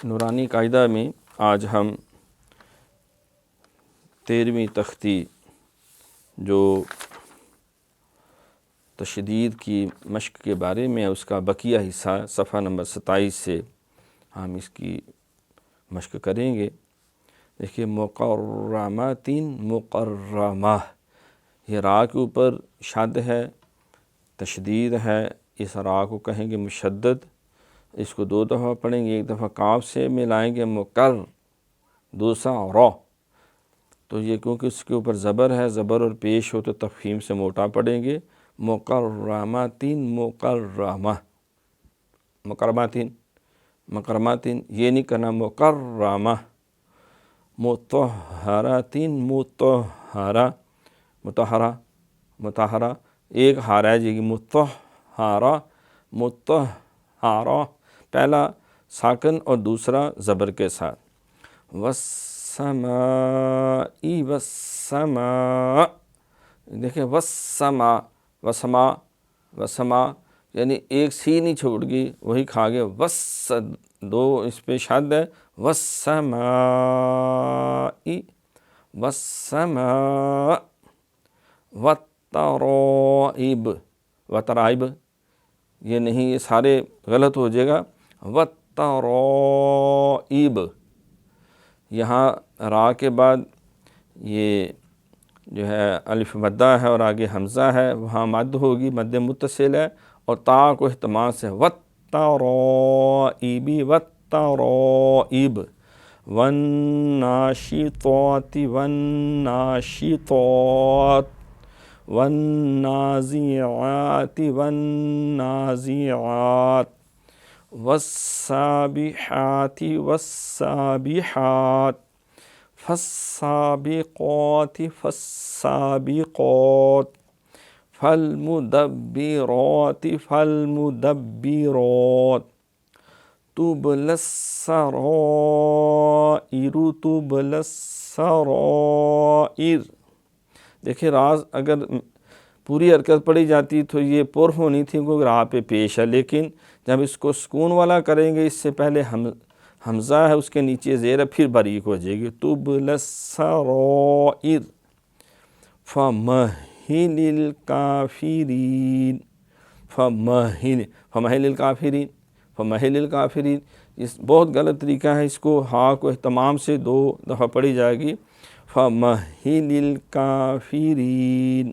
نورانی قاعدہ میں آج ہم 13ویں تختی جو تشدید کی مشق کے بارے میں اس کا بقیہ حصہ صفحہ نمبر 27 سے ہم اس کی مشق کریں گے۔ دیکھیے مقرمات مقرمہ، یہ را کے اوپر شد ہے، تشدید ہے، اس را کو کہیں گے مشدد۔ اس کو 2 دفعہ پڑھیں گے، ایک دفعہ کاف سے ملائیں گے مقر، دوسرا را۔ تو یہ کیونکہ اس کے اوپر زبر ہے، زبر اور پیش ہو تو تفخیم سے موٹا پڑھیں گے۔ مقرمات مقرمہ، مقرمات مقرمات، یہ نہیں کرنا مقرمہ۔ مطہرات مطہرہ، مطہرہ مطہرہ، ایک ہا رہ جائے گی، مطہرہ مطہرہ، پہلا ساکن اور دوسرا زبر کے ساتھ۔ والسماء والسماء، دیکھیں والسماء وسما وسما، یعنی ایک سی نہیں چھوڑ گی، وہی کھا گئے، دو اس پہ شد ہے، والسماء والسماء والترائب، وترائب یہ نہیں، یہ سارے غلط ہو جائے گا، والترائب۔ یہاں را کے بعد یہ جو ہے الف مدہ ہے اور آگے حمزہ ہے، وہاں مد ہوگی، مد متصل ہے، اور تا کو اہتمام سے والترائب والترائب، والناشطات والناشطات، والنازعات والنازعات، والسابحات والسابحات، فالسابقات فالسابقات، فالمدبرات فالمدبرات، تبلی السرائر تبلی السرائر۔ دیکھیں راز اگر پوری حرکت پڑھی جاتی تو یہ پر ہونی تھی کیونکہ را پہ پیش ہے، لیکن جب اس کو سکون والا کریں گے، اس سے پہلے حمزہ ہے، اس کے نیچے زیر ہے، پھر باریک ہو جائے گی، تبلی السرائر۔ فمہل الکافرین، فمہل الکافرین، فمہل الکافرین، اس بہت غلط طریقہ ہے، اس کو ہا کو اہتمام سے 2 دفعہ پڑھی جائے گی، فمہل الکافرین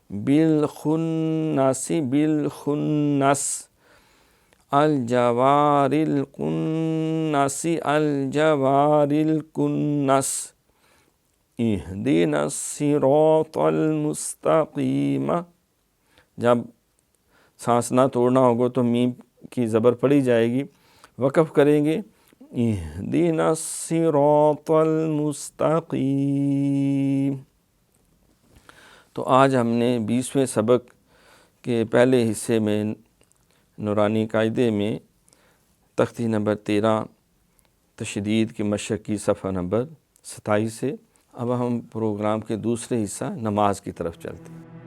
بالخنس بالخنس، الجوار الکنس الجوار الکنس، اہدنا الصراط المستقیم۔ جب سانس نہ توڑنا ہوگا تو میم کی زبر پڑھی جائے گی، وقف کریں گے، اہدنا الصراط المستقیم۔ تو آج ہم نے 20ویں سبق کے پہلے حصے میں نورانی قاعدے میں تختی نمبر 13 تشدید کی مشق کی صفحہ نمبر 27 سے۔ اب ہم پروگرام کے دوسرے حصہ نماز کی طرف چلتے ہیں۔